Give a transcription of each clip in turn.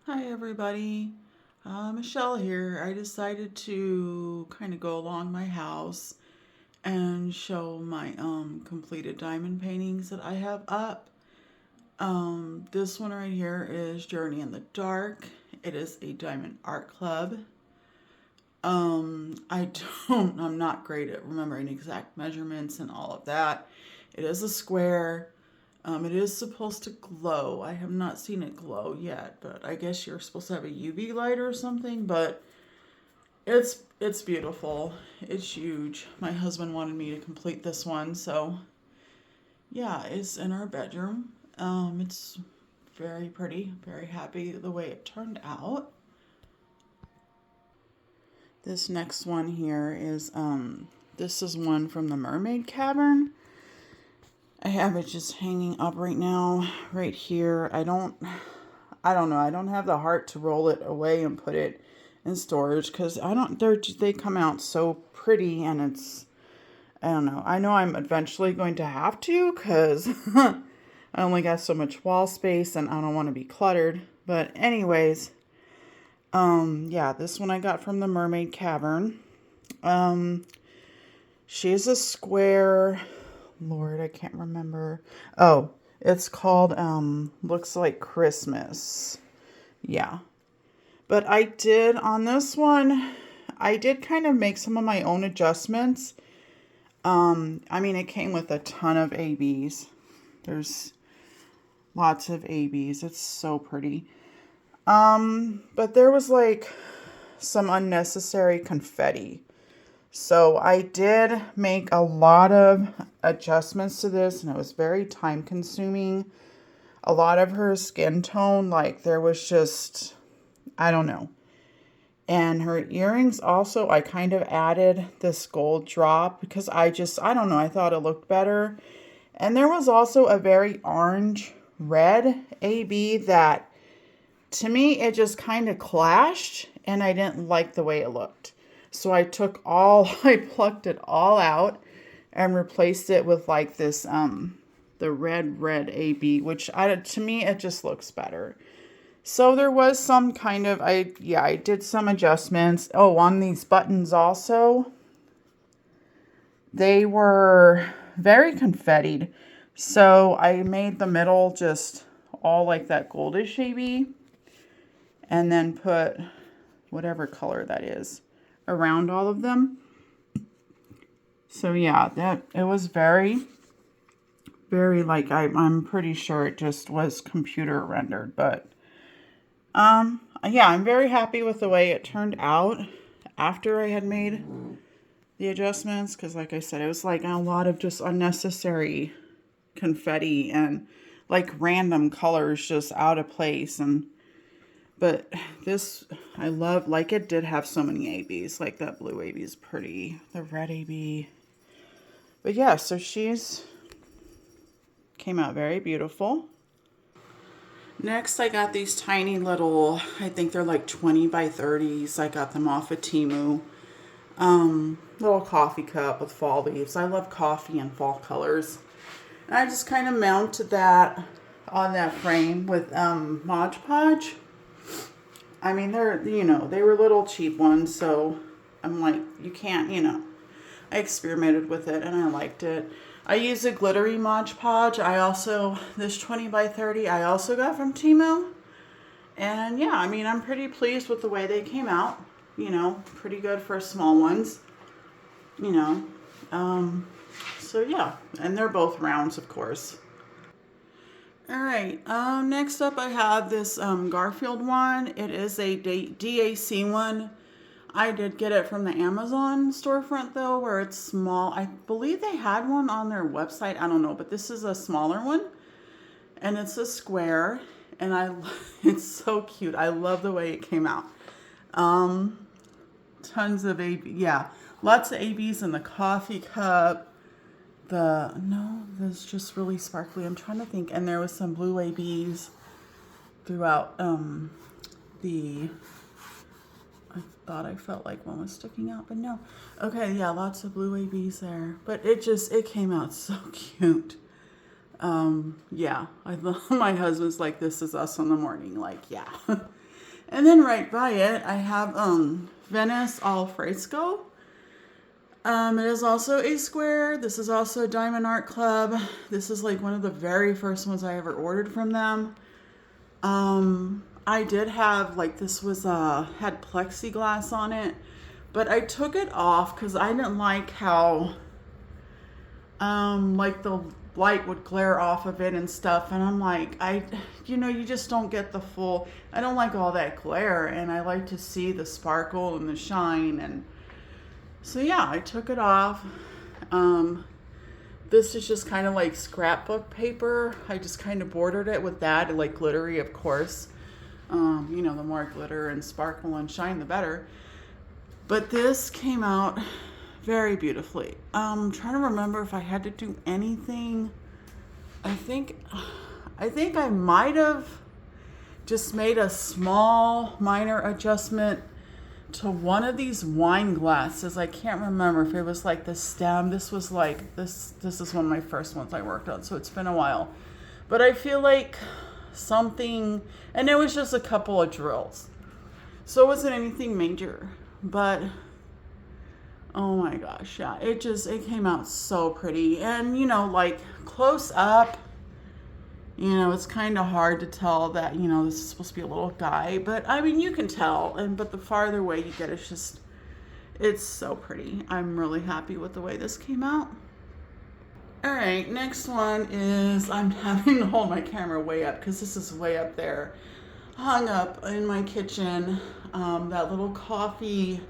Hi everybody, Michelle here. I decided to kind of go along my house and show my completed diamond paintings that I have up. This one right here is Journey in the Dark. It is a Diamond Art Club. I don't, I'm not great at remembering exact measurements and all of that. It is a square. It is supposed to glow. I have not seen it glow yet, but I guess you're supposed to have a UV light or something, but it's beautiful. It's huge. My husband wanted me to complete this one, so yeah, it's in our bedroom. It's very pretty, very happy the way it turned out. This next one here is this is one from the Mermaid Cavern. I have it just hanging up right now, right here. I don't know. I don't have the heart to roll it away and put it in storage because they come out so pretty and I don't know. I know I'm eventually going to have to because I only got so much wall space and I don't want to be cluttered. But anyways, yeah, this one I got from the Mermaid Cavern. She's a square. Lord, I can't remember. Oh, it's called Looks Like Christmas. Yeah. But I did on this one, I did kind of make some of my own adjustments. I mean, it came with a ton of ABs. There's lots of ABs. It's so pretty. But there was like some unnecessary confetti. So I did make a lot of adjustments to this, and it was very time consuming. A lot of her skin tone, like there was just, I don't know. And her earrings also, I kind of added this gold drop because I don't know, I thought it looked better. And there was also a very orange red AB that to me, it just kind of clashed and I didn't like the way it looked. So I plucked it all out and replaced it with like this, the red AB, which to me, it just looks better. So there was some kind of, I did some adjustments. Oh, on these buttons also, they were very confettied. So I made the middle just all like that goldish AB and then put whatever color that is around all of them. So yeah, it was very, very like, I'm pretty sure it just was computer rendered, but yeah, I'm very happy with the way it turned out after I had made the adjustments. Because like I said, it was like a lot of just unnecessary confetti and like random colors just out of place. But this, I love, like it did have so many ABs. Like that blue AB is pretty. The red AB. But yeah, so came out very beautiful. Next, I got these tiny little, I think they're like 20 by 30s. I got them off of Temu. Little coffee cup with fall leaves. I love coffee and fall colors. And I just kind of mounted that on that frame with Mod Podge. I mean, they were little cheap ones, so I'm like, you can't, I experimented with it and I liked it. I use a glittery Mod Podge. This 20 by 30, I also got from Temu. And yeah, I mean, I'm pretty pleased with the way they came out. Pretty good for small ones. You know, so yeah, and they're both rounds, of course. All right, next up I have this Garfield one. It is a DAC one. I did get it from the Amazon storefront though, where it's small. I believe they had one on their website. I don't know, but this is a smaller one, and it's a square, and it's so cute. I love the way it came out. Tons of yeah, lots of ABs in the coffee cup. There's just really sparkly. I'm trying to think, and there was some blue ABs throughout the I thought I felt like one was sticking out, but no. Okay, yeah, lots of blue ABs there. But it came out so cute. Yeah, my husband's like, this is us in the morning. Like, yeah. And then right by it, I have Venice al Fresco. It is also a square. This is also Diamond Art Club. This is like one of the very first ones I ever ordered from them. I did have, like, this was, had plexiglass on it, but I took it off because I didn't like how, like, the light would glare off of it and stuff. And I'm like, you just don't get the full, I don't like all that glare, and I like to see the sparkle and the shine. And so, yeah, I took it off. This is just kind of like scrapbook paper. I just kind of bordered it with that, like glittery, of course. The more glitter and sparkle and shine, the better. But this came out very beautifully. I'm trying to remember if I had to do anything. I think I might have just made a small minor adjustment to one of these wine glasses. I can't remember if it was like the stem. This was like this is one of my first ones I worked on, so it's been a while. But I feel like something, and it was just a couple of drills, so it wasn't anything major. But oh my gosh, yeah, it came out so pretty. And like close up, it's kind of hard to tell that, this is supposed to be a little guy, but I mean, you can tell. But the farther away you get, it's so pretty. I'm really happy with the way this came out. All right, next one is, I'm having to hold my camera way up because this is way up there, hung up in my kitchen. That little coffee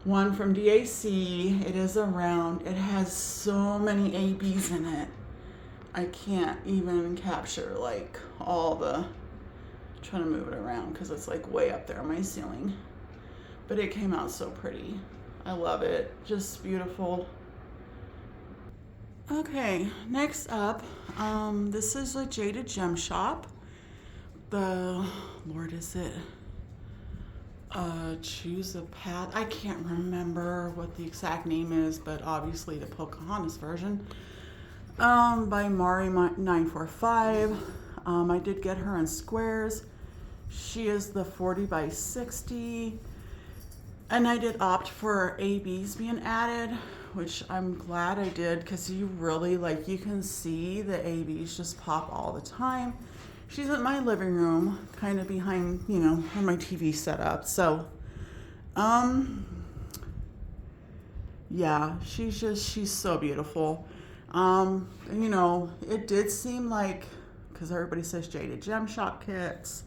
one from DAC. It is a round. It has so many ABs in it. I can't even capture like all the, trying to move it around because it's like way up there on my ceiling. But it came out so pretty. I love it. Just beautiful. Okay, next up, this is a Jaded Gem Shop. Is it Choose a Path? I can't remember what the exact name is, but obviously the Pocahontas version. By Mari945. I did get her in squares. She is the 40 by 60. And I did opt for ABs being added, which I'm glad I did, because you really, you can see the ABs just pop all the time. She's in my living room, kind of behind, where my TV set up. So, yeah, she's so beautiful. It did seem like, because everybody says Jaded Gem Shop kits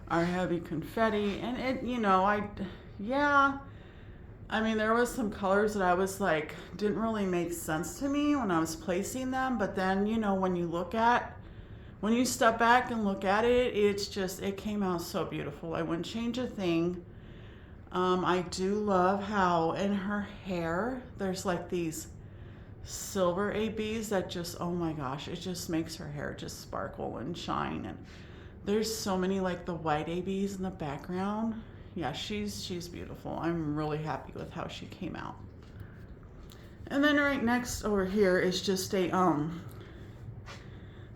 are heavy confetti, and I mean, there was some colors that I was like, didn't really make sense to me when I was placing them, but then, when you step back and look at it, it came out so beautiful. I wouldn't change a thing. I do love how in her hair, there's like these silver ABs that just, oh my gosh, it just makes her hair just sparkle and shine. And there's so many like the white ABs in the background. Yeah, she's beautiful. I'm really happy with how she came out. And then right next over here is just a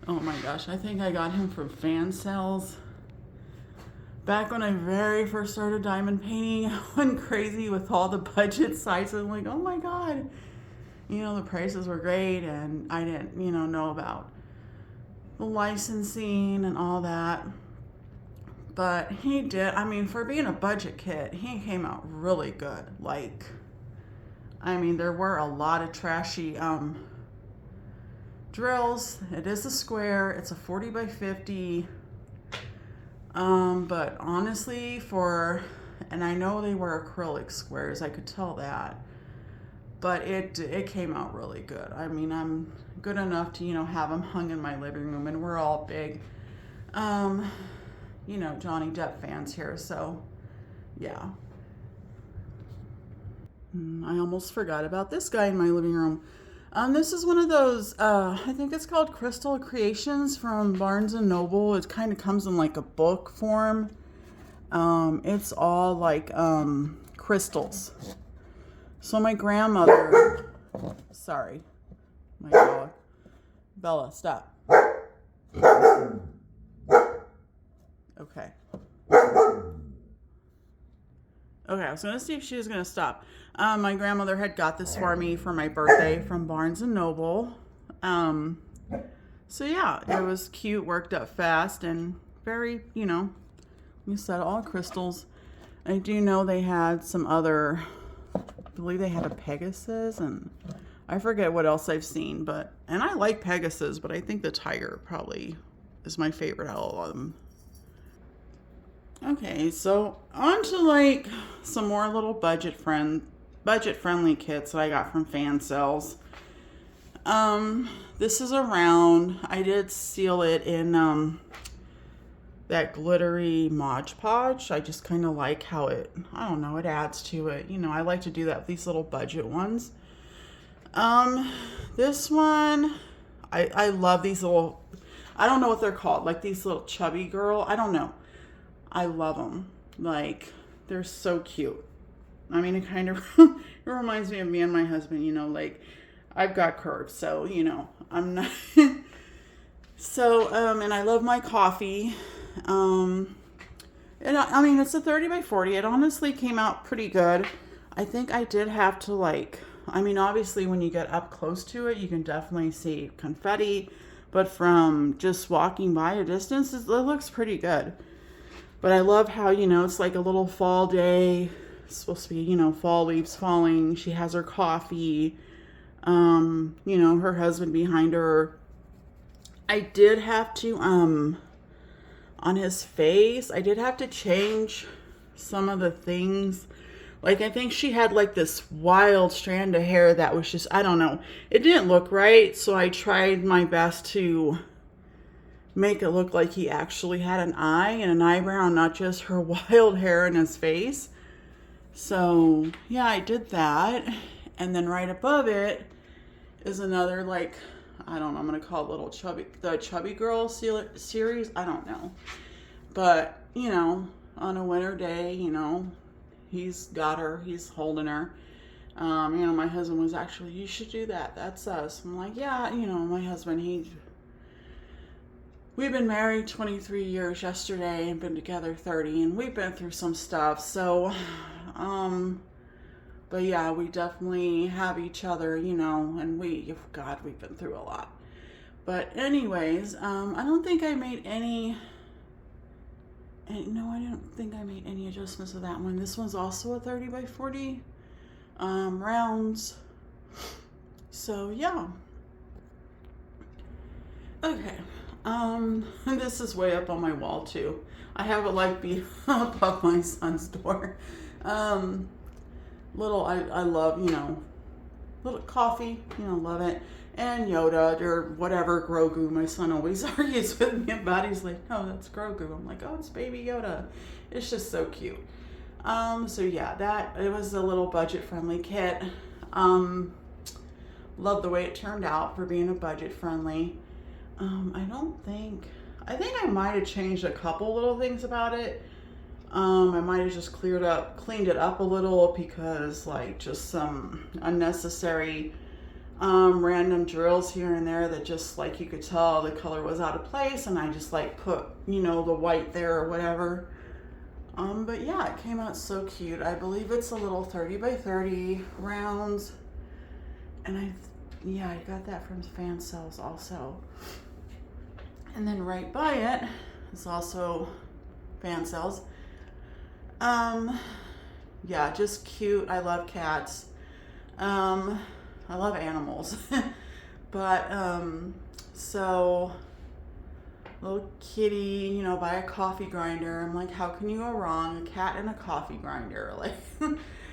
oh my gosh, I think I got him from Fan Sales. Back when I very first started diamond painting, I went crazy with all the budget sizes. I'm like, oh my god, the prices were great, and I didn't, know about the licensing and all that. But he did, I mean, for being a budget kit, he came out really good. There were a lot of trashy drills. It is a square. It's a 40 by 50. But honestly, and I know they were acrylic squares, I could tell that. But it came out really good. I mean, I'm good enough to, have them hung in my living room, and we're all big, Johnny Depp fans here, so yeah. I almost forgot about this guy in my living room. This is one of those, I think it's called Crystal Creations from Barnes & Noble. It kind of comes in like a book form. It's all like crystals. So my grandmother, sorry, my dog, Bella, stop. Okay. Okay, I was gonna see if she was gonna stop. My grandmother had got this for me for my birthday from Barnes and Noble. Um, so yeah, it was cute, worked up fast, and very, you said all crystals. I do know they had some other, I believe they had a Pegasus, and I forget what else I've seen, and I like Pegasus, but I think the tiger probably is my favorite out of all of them. Okay, so on to like some more little budget friendly kits that I got from Fan Cells. This is a round. I did seal it in that glittery Mod Podge. I just kind of like how I don't know, it adds to it. I like to do that with these little budget ones. This one, I love these little, I don't know what they're called, like these little chubby girl. I don't know. I love them. Like, they're so cute. I mean, it kind of it reminds me of me and my husband, like I've got curves, so, I'm not. So, and I love my coffee. And I mean, it's a 30 by 40. It honestly came out pretty good. I think I did have to obviously when you get up close to it, you can definitely see confetti, but from just walking by a distance, it looks pretty good. But I love how, it's like a little fall day. It's supposed to be, fall leaves falling. She has her coffee. Her husband behind her. I did have to, on his face, I did have to change some of the things. Like, I think she had like this wild strand of hair that was just, I don't know. It didn't look right. So I tried my best to make it look like he actually had an eye and an eyebrow, not just her wild hair in his face. So yeah, I did that. And then right above it is another, like, I don't know, I'm gonna call it the Chubby Girl series. I don't know, but on a winter day, he's got her, he's holding her. My husband was actually, you should do that, that's us. I'm like, yeah, my husband, we've been married 23 years yesterday and been together 30, and we've been through some stuff. So, but yeah, we definitely have each other, and we've been through a lot. But anyways, I don't think I made any, no, I didn't think I made any adjustments to that one. This one's also a 30 by 40 rounds. So yeah. Okay. This is way up on my wall too. I have it like be above my son's door. I love, little coffee, love it. And Yoda or whatever, Grogu. My son always argues with me about it. He's like, no, that's Grogu. I'm like, oh, it's baby Yoda. It's just so cute. So yeah, it was a little budget friendly kit. Love the way it turned out for being a budget friendly. I think I might have changed a couple little things about it. I might have just cleaned it up a little because like just some unnecessary random drills here and there that just like you could tell the color was out of place, and I just like put the white there or whatever. But yeah, it came out so cute. I believe it's a little 30 by 30 rounds, and I got that from Fan Cells also. And then right by it is also Fan Cells. Yeah, just cute. I love cats. I love animals. But, so little kitty, buy a coffee grinder. I'm like, how can you go wrong? A cat and a coffee grinder. Like,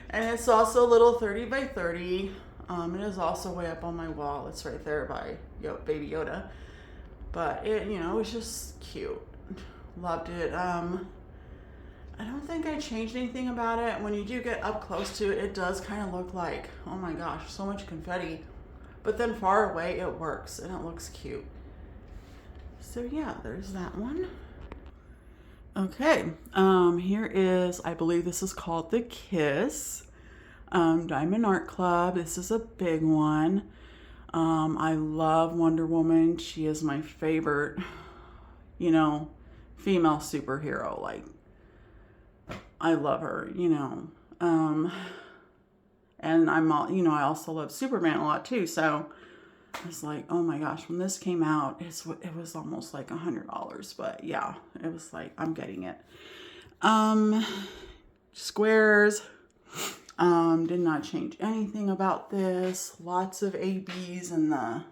and it's also a little 30 by 30. It is also way up on my wall. It's right there by Baby Yoda. But it, it was just cute. Loved it. I don't think I changed anything about it. When you do get up close to it, it does kind of look like, oh my gosh, so much confetti. But then far away, it works and it looks cute. So yeah, there's that one. Okay, here is, I believe this is called the Kiss Diamond Art Club. This is a big one. I love Wonder Woman. She is my favorite, female superhero. Like, I love her, And I'm all, you know, I also love Superman a lot too. So I was like, oh my gosh, when this came out, it was almost like $100. But yeah, it was like, I'm getting it. Squares. Did not change anything about this. Lots of ABs and the,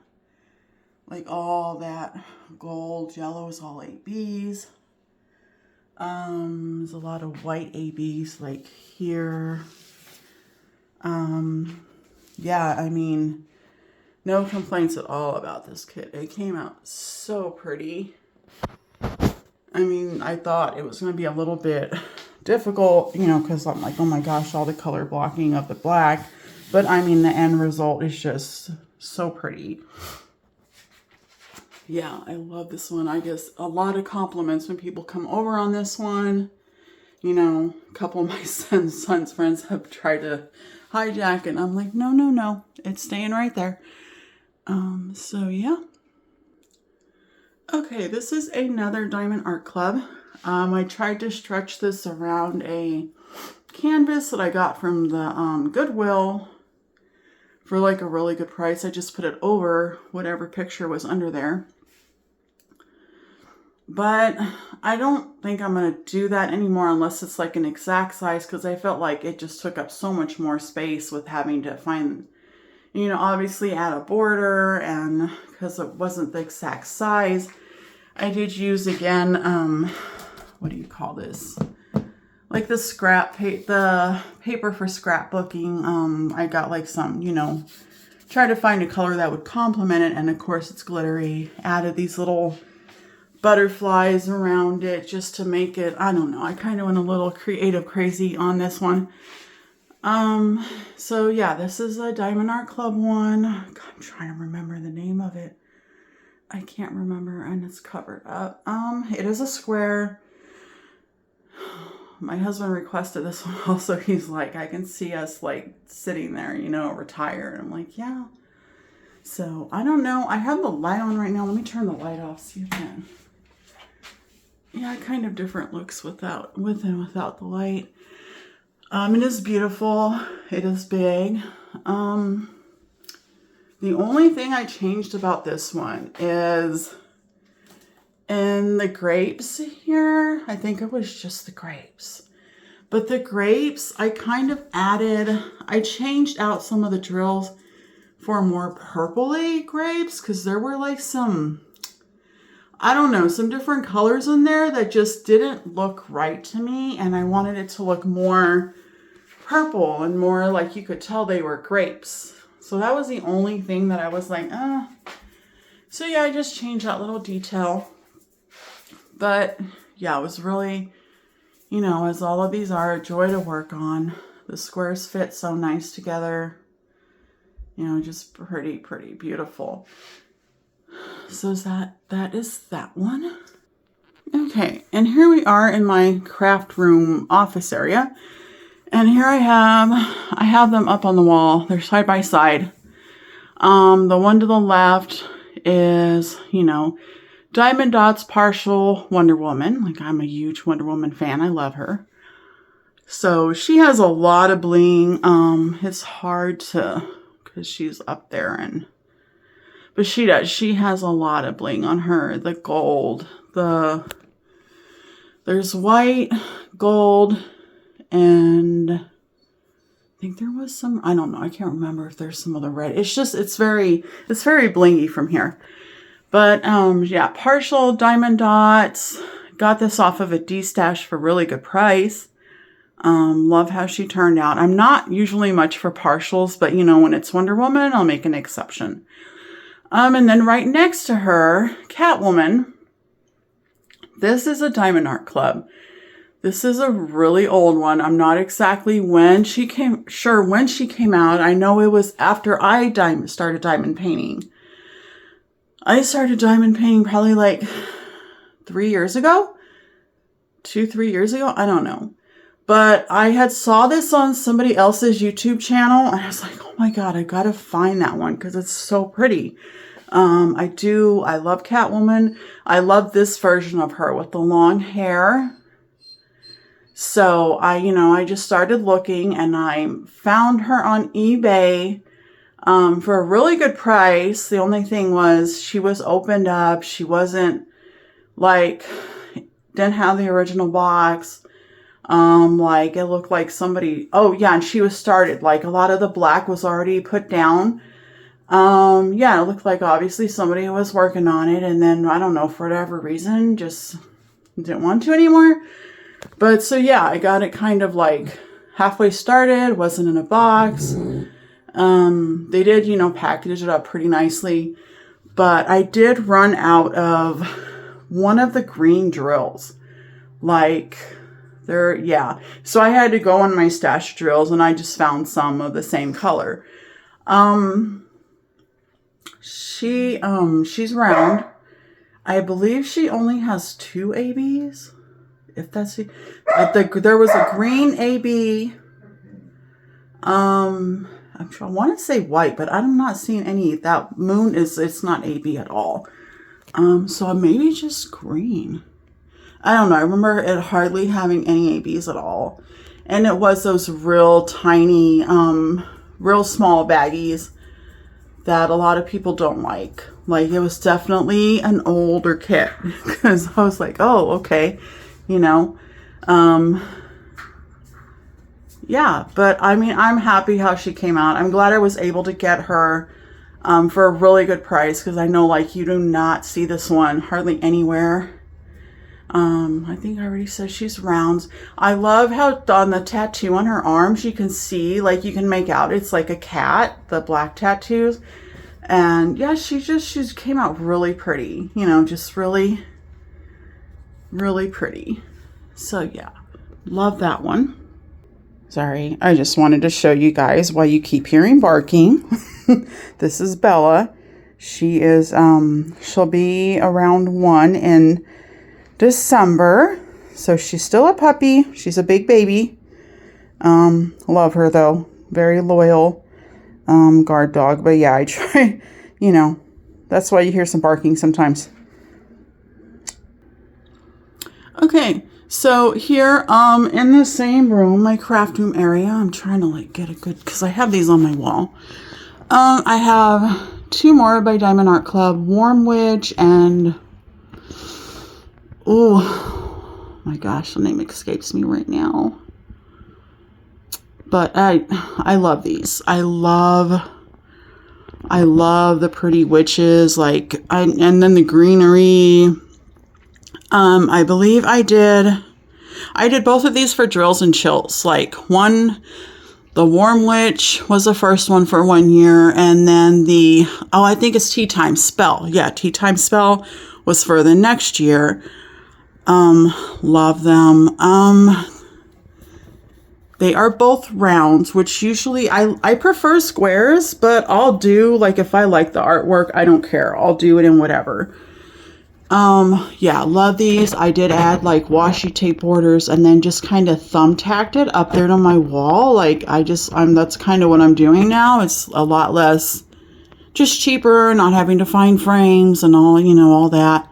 like all that gold, yellow is all ABs. There's a lot of white ABs like here. Yeah, I mean, no complaints at all about this kit. It came out so pretty. I mean, I thought it was going to be a little bit difficult, you know, because I'm like, oh my gosh, all the color blocking of the black. But I mean, the end result is just so pretty. Yeah, I love this one. I guess a lot of compliments when people come over on this one. You know, a couple of my son's friends have tried to hijack it. And I'm like, no, no, no. It's staying right there. So yeah. Okay, this is another Diamond Art Club. I tried to stretch this around a canvas that I got from the Goodwill for like a really good price. I just put it over whatever picture was under there. But I don't think I'm going to do that anymore unless it's like an exact size, because I felt like it just took up so much more space with having to find, you know, obviously add a border, and because it wasn't the exact size. I did use again, what do you call this? Like the the paper for scrapbooking. I got like some, you know, try to find a color that would complement it. And of course it's glittery. Added these little butterflies around it just to make it, I don't know. I kind of went a little creative crazy on this one. So yeah, this is a Diamond Art Club one. I'm trying to remember the name of it. I can't remember, and it's covered up. It is a square. My husband requested this one also. He's like, I can see us like sitting there, you know, retired. I'm like, yeah. So I don't know. I have the light on right now. Let me turn the light off, see if I can. Yeah, kind of different looks with and without the light. It is beautiful. It is big. The only thing I changed about this one is in the grapes here. I think it was just the grapes. But the grapes, I kind of I changed out some of the drills for more purpley grapes, because there were like some, I don't know, some different colors in there that just didn't look right to me. And I wanted it to look more purple and more like you could tell they were grapes. So that was the only thing that I was like, So yeah, I just changed that little detail. But yeah, it was really, you know, as all of these are, a joy to work on. The squares fit so nice together. You know, just pretty, pretty beautiful. So that is that one. Okay, and here we are in my craft room office area. And here I have them up on the wall. They're side by side. The one to the left is, you know, Diamond Dots partial Wonder Woman. Like, I'm a huge Wonder Woman fan. I love her. So she has a lot of bling. It's hard to, because she's up there, but she does. She has a lot of bling on her. The gold, there's white, gold, and I think there was some, I don't know, I can't remember if there's some other red. It's just, it's very blingy from here. But yeah, partial Diamond Dots. Got this off of a D-stash for a really good price. Love how she turned out. I'm not usually much for partials, but you know, when it's Wonder Woman, I'll make an exception. And then right next to her, Catwoman. This is a Diamond Art Club. This is a really old one. I'm not exactly when she came out. I know it was after I started diamond painting. I started diamond painting probably like 3 years ago. 2-3 years ago. I don't know. But I had saw this on somebody else's YouTube channel. And I was like, oh my God, I got to find that one because it's so pretty. I love Catwoman. I love this version of her with the long hair. So I just started looking and I found her on eBay for a really good price. The only thing was she was opened up. She wasn't like, didn't have the original box. Like it looked like somebody, oh yeah, and she was started, like a lot of the black was already put down. Yeah, it looked like obviously somebody was working on it, and then I don't know, for whatever reason, just didn't want to anymore. But so yeah, I got it kind of like halfway started, wasn't in a box. They did, package it up pretty nicely, but I did run out of one of the green drills. Like, yeah. So I had to go on my stash drills and I just found some of the same color. She's round. I believe she only has 2 ABs. If that's it. There was a green AB. I want to say white, but I'm not seeing any. That moon it's not AB at all. So maybe just green. I don't know. I remember it hardly having any ABs at all. And it was those real tiny, real small baggies that a lot of people don't like. Like, it was definitely an older kit. Because I was like, oh, okay. Yeah. But, I mean, I'm happy how she came out. I'm glad I was able to get her for a really good price. Because I know, like, you do not see this one hardly anywhere. I think I already said she's rounds. I love how on the tattoo on her arms, you can see, like, you can make out it's like a cat, the black tattoos. And yeah, she came out really pretty, just really, really pretty. So yeah, love that one. Sorry, I just wanted to show you guys why you keep hearing barking. This is Bella. She is, she'll be around 1 in December, so she's still a puppy. She's a big baby. Love her though, very loyal guard dog. But yeah, I try, that's why you hear some barking sometimes. Okay, so here in the same room, my craft room area, I'm trying to like get a good, because I have these on my wall. I have 2 more by Diamond Art Club, Warm Witch and oh my gosh, the name escapes me right now. But I love these. I love the pretty witches, and then the greenery. I believe I did both of these for drills and chills. Like the Warm Witch was the first one for 1 year, and then I think it's Tea Time Spell. Yeah, Tea Time Spell was for the next year. Love them. They are both rounds, which usually I prefer squares, but I'll do, like, if I like the artwork, I don't care. I'll do it in whatever. Yeah, love these. I did add like washi tape borders and then just kind of thumbtacked it up there to my wall. Like that's kind of what I'm doing now. It's a lot less, just cheaper, not having to find frames and all, all that.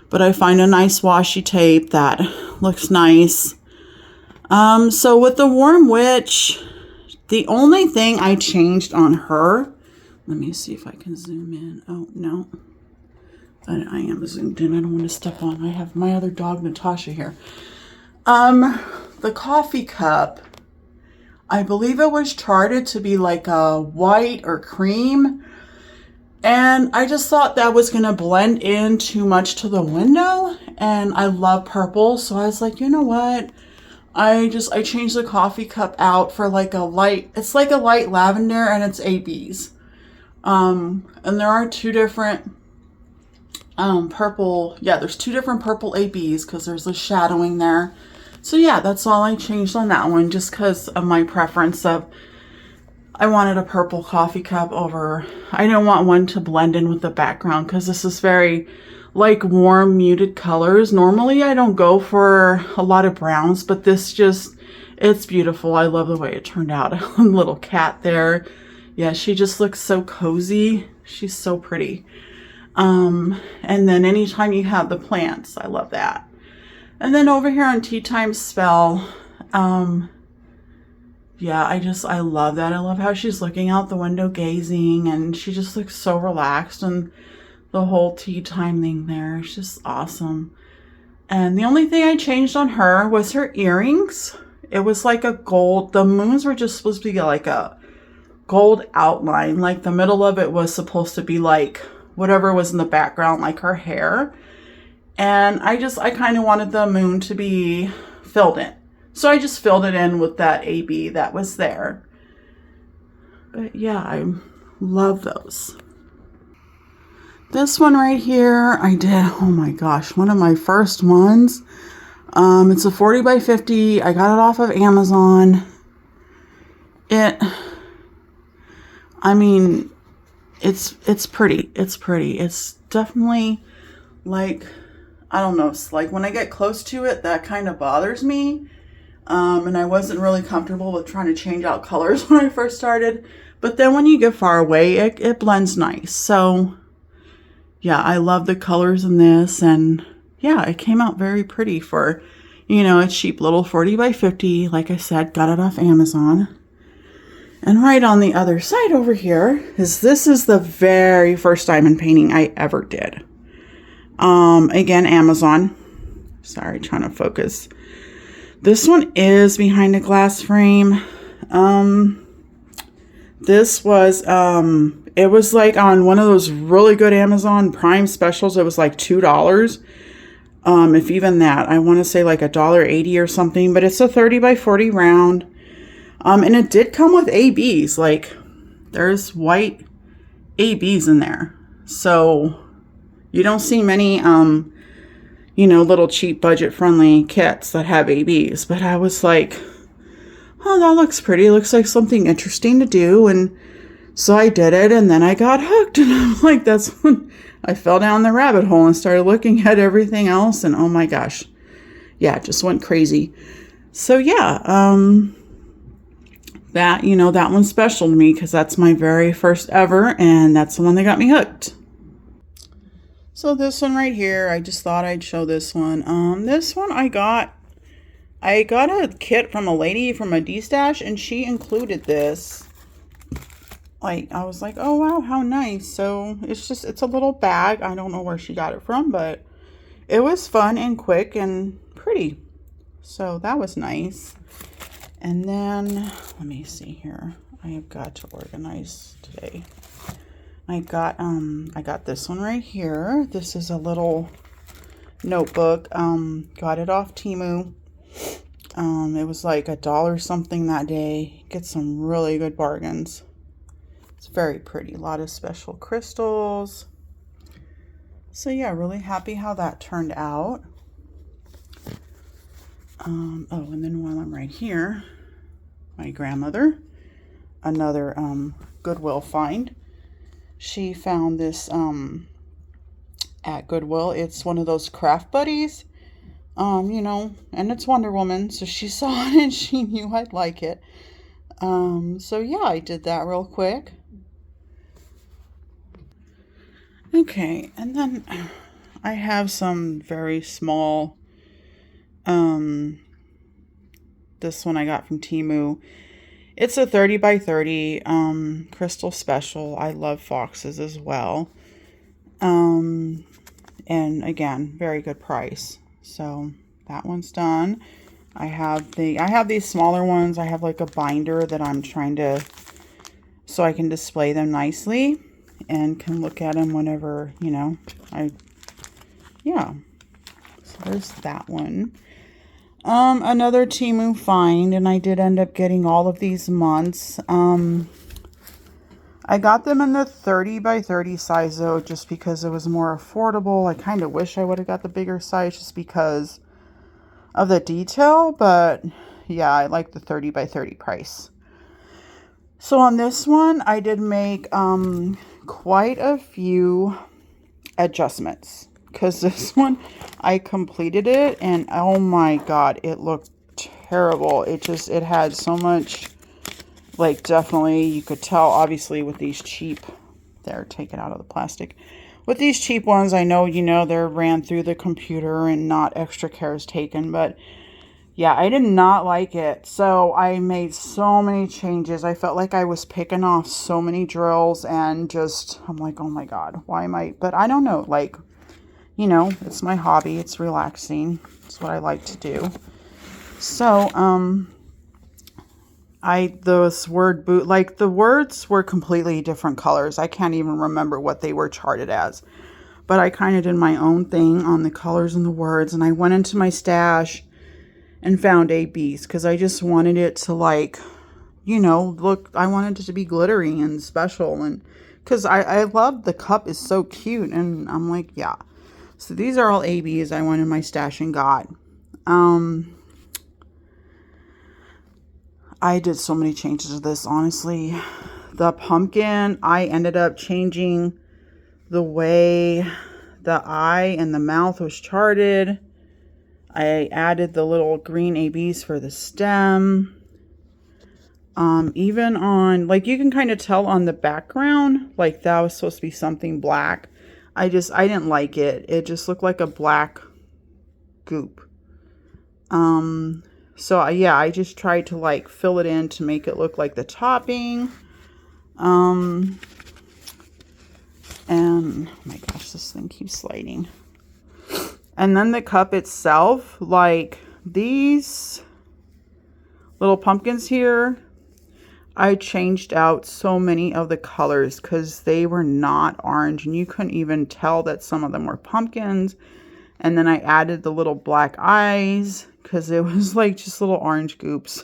But I find a nice washi tape that looks nice. So with the Warm Witch, the only thing I changed on her, let me see if I can zoom in. Oh, no. I am zoomed in. I don't want to step on. I have my other dog, Natasha, here. The coffee cup, I believe it was charted to be like a white or cream. And I just thought that was going to blend in too much to the window. And I love purple. So I was like, you know what? I changed the coffee cup out for like a light, it's like a light lavender and it's ABs. And there are 2 different purple, yeah, there's 2 different purple ABs because there's a shadowing there. So yeah, that's all I changed on that one, just because of my preference of, I wanted a purple coffee cup over, I don't want one to blend in with the background because this is very like warm muted colors. Normally I don't go for a lot of browns, but this it's beautiful. I love the way it turned out. A little cat there. Yeah, she just looks so cozy. She's so pretty. And then anytime you have the plants, I love that. And then over here on Tea Time Spell, yeah, I love that. I love how she's looking out the window gazing, and she just looks so relaxed, and the whole tea time thing there is just awesome. And the only thing I changed on her was her earrings. It was like a gold, the moons were just supposed to be like a gold outline. Like the middle of it was supposed to be like whatever was in the background, like her hair. And I kind of wanted the moon to be filled in. So I just filled it in with that AB that was there. But yeah, I love those. This one right here, I did, oh my gosh, one of my first ones. It's a 40 by 50. I got it off of Amazon. I mean, it's pretty. It's pretty. It's definitely like, I don't know, it's like when I get close to it, that kind of bothers me. And I wasn't really comfortable with trying to change out colors when I first started. But then when you get far away, it blends nice. So yeah, I love the colors in this, and yeah, it came out very pretty for, you know, a cheap little 40 by 50. Like I said, got it off Amazon. And right on the other side over here is, this is the very first diamond painting I ever did. Again, Amazon. Sorry, trying to focus. This one is behind a glass frame. This was, it was like on one of those really good Amazon Prime specials. It was like $2. If even that. I want to say like $1.80 or something. But it's a 30 by 40 round. And it did come with ABs. Like, there's white ABs in there. So, you don't see many, you know, little cheap budget-friendly kits that have ABs. But I was like, oh, that looks pretty. It looks like something interesting to do. And so I did it, and then I got hooked, and I'm like, that's when I fell down the rabbit hole and started looking at everything else, and oh my gosh. Yeah, it just went crazy. So yeah, that, you know, that one's special to me because that's my very first ever, and that's the one that got me hooked. So this one right here, I just thought I'd show this one. This one I got a kit from a lady from a D-Stash, and she included this. Like, I was like, oh wow, how nice. So it's a little bag. I don't know where she got it from, but it was fun and quick and pretty. So that was nice. And then, let me see here. I have got to organize today. I got this one right here. This is a little notebook. Got it off Temu. It was like $1 something that day. Get some really good bargains. It's very pretty. A lot of special crystals. So yeah, really happy how that turned out. Oh, and then while I'm right here, my grandmother, another Goodwill find. She found this at Goodwill. It's one of those craft buddies. You know, and it's Wonder Woman, so she saw it and she knew I'd like it. So yeah, I did that real quick. Okay, and then I have some very small, this one I got from Temu. It's a 30 by 30 crystal special. I love foxes as well. And again, very good price. So that one's done. I have these smaller ones. I have like a binder that I'm trying to, so I can display them nicely and can look at them whenever, you know, yeah. So there's that one. Another Temu find, and I did end up getting all of these months. I got them in the 30 by 30 size though, just because it was more affordable. I kind of wish I would have got the bigger size just because of the detail, but yeah, I like the 30 by 30 price. So on this one, I did make quite a few adjustments because this one, I completed it and oh my god, it looked terrible. It had so much, like, definitely you could tell obviously with these cheap, they're taken out of the plastic, with these cheap ones, I know, they're ran through the computer and not extra care is taken, but yeah, I did not like it. So I made so many changes. I felt like I was picking off so many drills and just, I'm like, oh my God, why am I, but I don't know, like, it's my hobby. It's relaxing. It's what I like to do. So, those word boot, like the words were completely different colors. I can't even remember what they were charted as, but I kind of did my own thing on the colors and the words. And I went into my stash and found ABs because I just wanted it to look, I wanted it to be glittery and special. And because I love the cup is so cute. And I'm like, yeah. So these are all ABs I went in my stash and got. I did so many changes to this, honestly. The pumpkin, I ended up changing the way the eye and the mouth was charted. I added the little green ABs for the stem. Even on, like, you can kind of tell on the background, like that was supposed to be something black. I didn't like it. It just looked like a black goop. So yeah, I just tried to like fill it in to make it look like the topping. And oh my gosh, this thing keeps sliding. And then the cup itself, like these little pumpkins here, I changed out so many of the colors because they were not orange and you couldn't even tell that some of them were pumpkins. And then I added the little black eyes because it was like just little orange goops.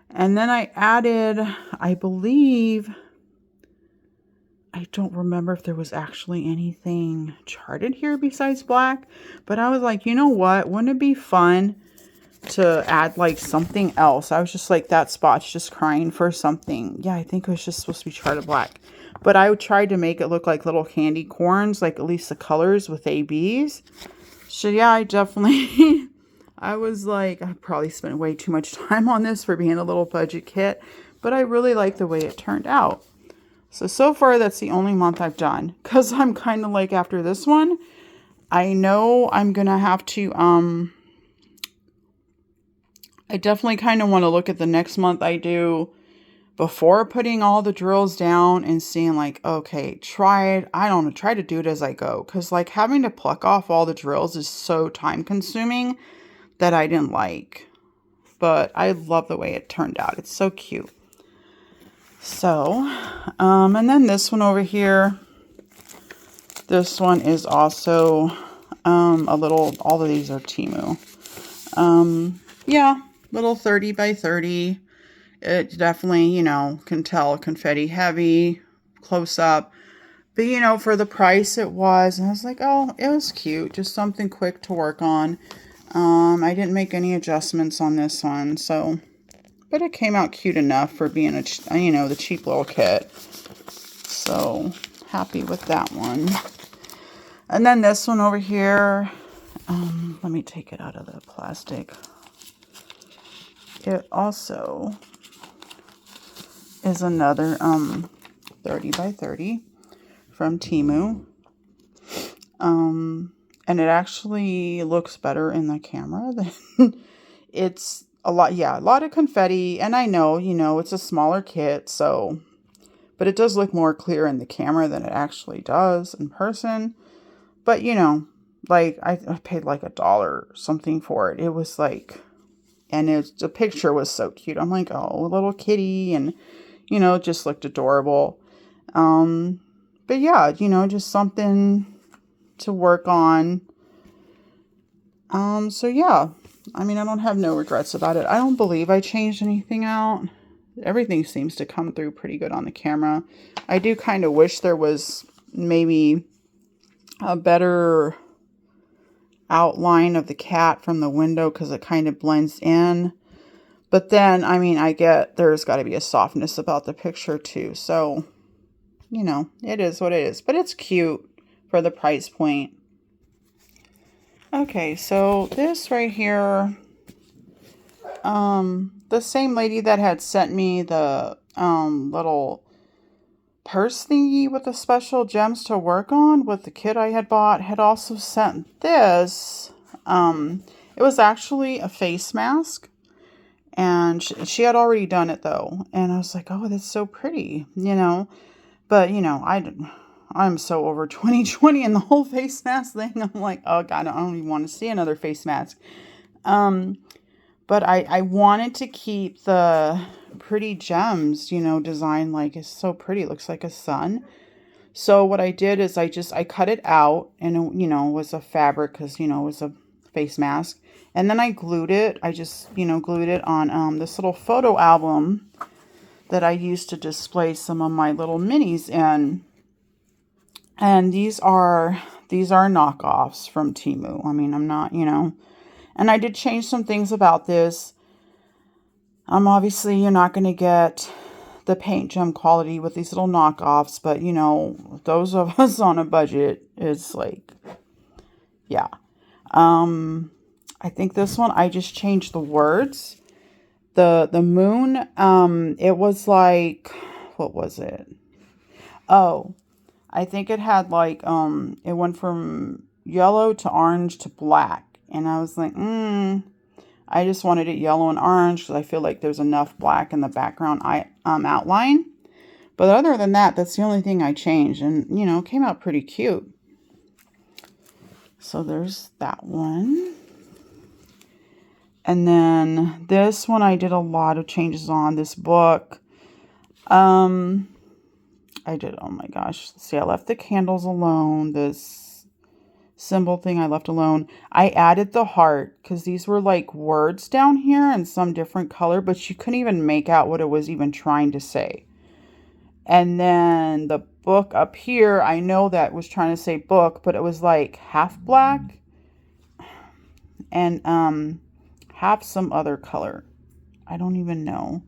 And then I added, I believe, I don't remember if there was actually anything charted here besides black. But I was like, you know what? Wouldn't it be fun to add like something else? I was just like, that spot's just crying for something. Yeah, I think it was just supposed to be charted black. But I tried to make it look like little candy corns, like at least the colors with ABs. So yeah, I definitely, I was like, I probably spent way too much time on this for being a little budget kit. But I really like the way it turned out. So far that's the only month I've done. Because I'm kind of like, after this one, I know I'm going to have to, I definitely kind of want to look at the next month I do before putting all the drills down and seeing like, okay, try to do it as I go. Because like having to pluck off all the drills is so time consuming that I didn't like. But I love the way it turned out. It's so cute. So, and then this one over here, this one is also all of these are Temu. Yeah, little 30 by 30. It definitely, can tell confetti heavy, close up. But, for the price it was, and I was like, oh, it was cute. Just something quick to work on. I didn't make any adjustments on this one, so, but it came out cute enough for being the cheap little kit. So, happy with that one. And then this one over here, let me take it out of the plastic. It also is another 30 by 30 from Temu. And it actually looks better in the camera than it's a lot of confetti. And I know, it's a smaller kit, so, but it does look more clear in the camera than it actually does in person. But, like I paid like $1 or something for it. It was like, and the picture was so cute. I'm like, oh, a little kitty, and it just looked adorable. But yeah, just something to work on. So yeah, I mean, I don't have no regrets about it. I don't believe I changed anything out. Everything seems to come through pretty good on the camera. I do kind of wish there was maybe a better outline of the cat from the window because it kind of blends in. But then, I mean, I get there's got to be a softness about the picture too. So, it is what it is. But it's cute for the price point. Okay, so this right here, the same lady that had sent me the little purse thingy with the special gems to work on with the kit I had bought had also sent this. It was actually a face mask, and she had already done it though. And I was like, oh, that's so pretty, but I'm so over 2020 and the whole face mask thing. I'm like, oh God, I don't even want to see another face mask. But I wanted to keep the pretty gems, design, like it's so pretty. It looks like a sun. So what I did is I cut it out, and it was a fabric because, it was a face mask. And then I glued it. I just, glued it on this little photo album that I used to display some of my little minis in. And these are knockoffs from Temu. I mean, I'm not, and I did change some things about this. Obviously you're not going to get the paint gem quality with these little knockoffs, but those of us on a budget, it's like, yeah. I think this one, I just changed the words. The moon, it was like, what was it? Oh, I think it had like, it went from yellow to orange to black. And I was like, I just wanted it yellow and orange because I feel like there's enough black in the background outline. But other than that, that's the only thing I changed. And, it came out pretty cute. So there's that one. And then this one, I did a lot of changes on this book. I did, oh my gosh. See, I left the candles alone. This symbol thing I left alone. I added the heart because these were like words down here in some different color, but you couldn't even make out what it was even trying to say. And then the book up here, I know that was trying to say book, but it was like half black and half some other color. I don't even know.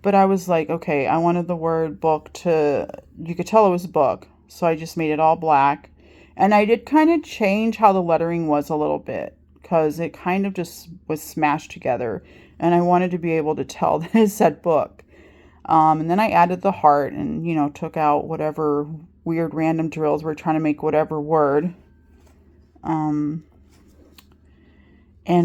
But I was like, okay, I wanted the word book to, you could tell it was book. So I just made it all black. And I did kind of change how the lettering was a little bit because it kind of just was smashed together. And I wanted to be able to tell that it said book. And then I added the heart and, took out whatever weird random drills were trying to make whatever word. And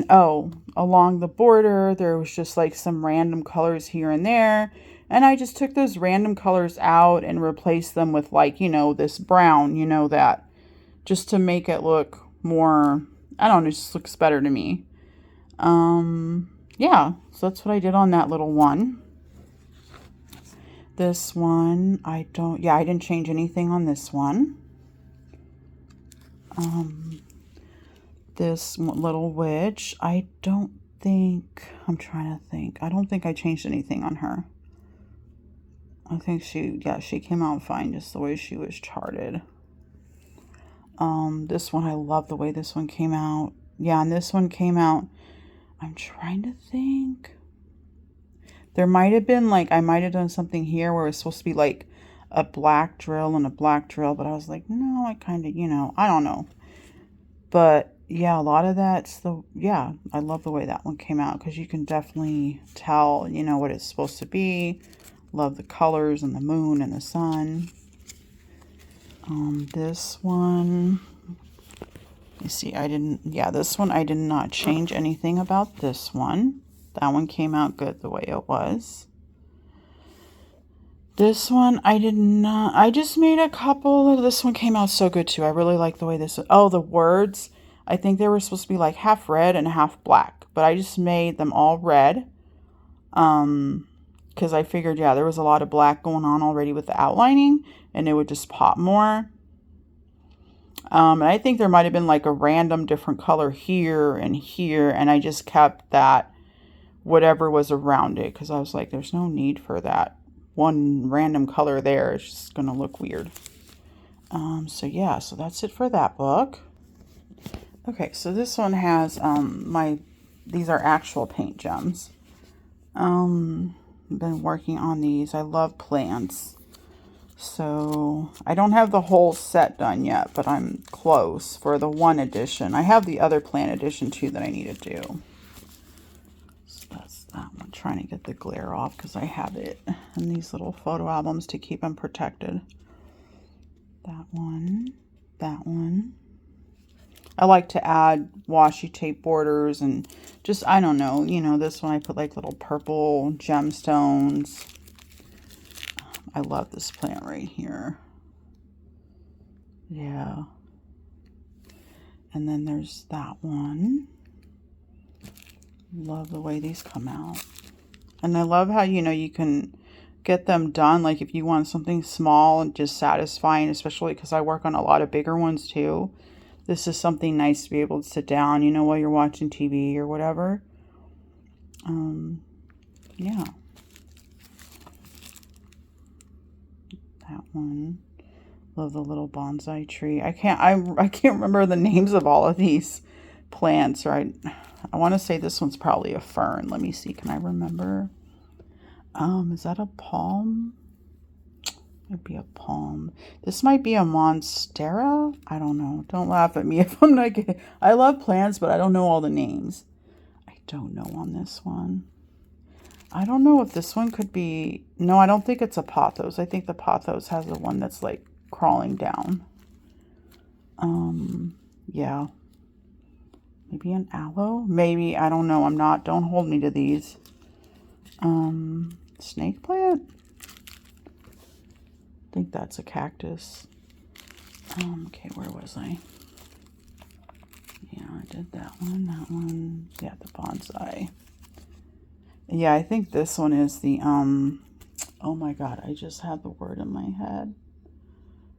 along the border, there was just like some random colors here and there. And I just took those random colors out and replaced them with like, this brown, that just to make it look more, I don't know, it just looks better to me. Yeah, so that's what I did on that little one. This one, I didn't change anything on this one. This little witch, I don't think I changed anything on her. I think she came out fine just the way she was charted. This one, I love the way this one came out. Yeah, and this one came out, I'm trying to think. There might have been like, I might have done something here where it's supposed to be like a black drill and a black drill, but I was like, no, I kind of, I don't know. But yeah, a lot of that's I love the way that one came out because you can definitely tell, what it's supposed to be. Love the colors and the moon and the sun. This one, you see, this one, I did not change anything about this one. That one came out good the way it was. This one, I just made a couple. This one came out so good too. I really like the way this, the words, I think they were supposed to be like half red and half black, but I just made them all red. Because I figured, there was a lot of black going on already with the outlining and it would just pop more. And I think there might have been like a random different color here, and I just kept that whatever was around it because I was like, there's no need for that one random color there. It's just going to look weird. So that's it for that book. Okay, so this one has these are actual paint gems. I've been working on these. I love plants. So I don't have the whole set done yet, but I'm close for the one edition. I have the other plant edition too that I need to do. So that's that one. trying to get the glare off because I have it in these little photo albums to keep them protected. That one, that one. I like to add washi tape borders and just, I don't know, you know, this one I put like little purple gemstones. I love this plant right here. Yeah. And then there's that one. Love the way these come out. And I love how, you know, you can get them done. Like if you want something small and just satisfying, especially because I work on a lot of bigger ones too. This is something nice to be able to sit down, you know, while you're watching TV or whatever. Yeah. That one. Love the little bonsai tree. I can't remember the names of all of these plants, right? I want to say this one's probably a fern. Let me see. Can I remember? Is that a palm? Might be a palm. This might be a monstera. I don't know. Don't laugh at me if I'm not getting. I love plants, but I don't know all the names. I don't know on this one. I don't know if this one could be. No, I don't think it's a pothos. I think the pothos has the one that's like crawling down. Yeah. Maybe an aloe? Maybe. I don't know. I'm not. Don't hold me to these. Snake plant? I think that's a cactus. Okay, where was I? Yeah, I did that one. Yeah, the bonsai. Yeah, I think this one is the, oh my God, I just had the word in my head.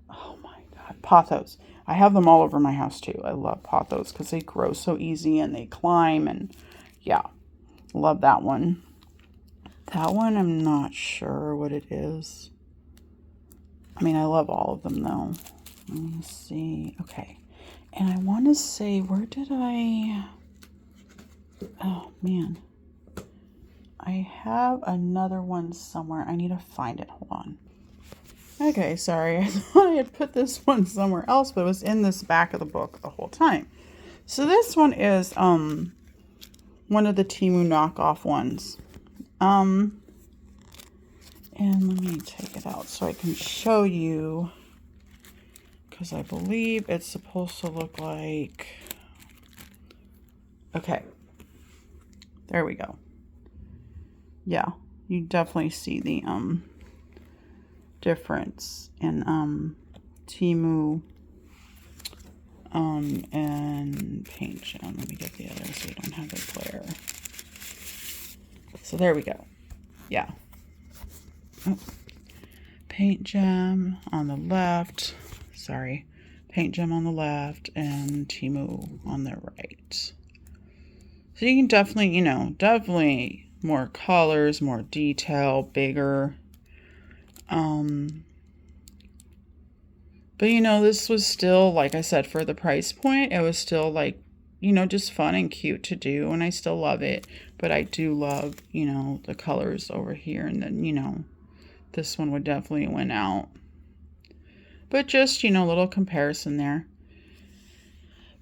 Oh my God, pothos. I have them all over my house too. I love pothos because they grow so easy and they climb and yeah, love that one. That one, I'm not sure what it is. I mean, I love all of them though. Let me see. Okay. And I want to say, where did I... Oh, man. I have another one somewhere. I need to find it. Hold on. Okay, sorry. I thought I had put this one somewhere else, but it was in this back of the book the whole time. So this one is one of the Temu knockoff ones. And let me take it out so I can show you, because I believe it's supposed to look like, okay, there we go. Yeah, you definitely see the difference in Temu and Paint Gem. Let me get the other so you don't have the glare. So there we go. Yeah. Oh. Paint Gem on the left. Sorry. Paint Gem on the left and Temu on the right. So you can definitely, you know, definitely more colors, more detail, bigger. But you know, this was still, like I said, for the price point, it was still like, you know, just fun and cute to do, and I still love it. But I do love, you know, the colors over here, and then, you know, this one would definitely win out. But just, you know, a little comparison there.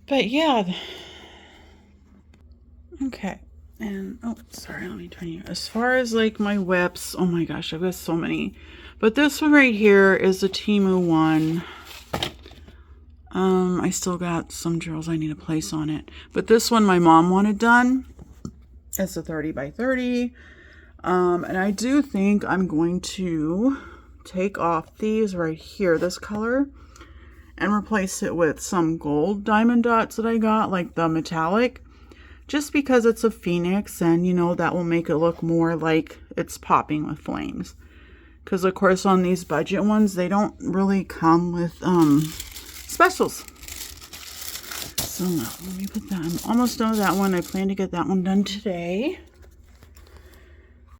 But yeah. Okay. And, oh, sorry, let me turn you. As far as like my whips, oh my gosh, I've got so many. But this one right here is the Temu one. I still got some drills I need to place on it. But this one my mom wanted done. It's a 30 by 30. And I do think I'm going to take off these right here, this color, and replace it with some gold diamond dots that I got, like the metallic, just because it's a phoenix, and you know, that will make it look more like it's popping with flames. Because of course on these budget ones, they don't really come with specials. So let me put that, I'm almost done with that one. I plan to get that one done today.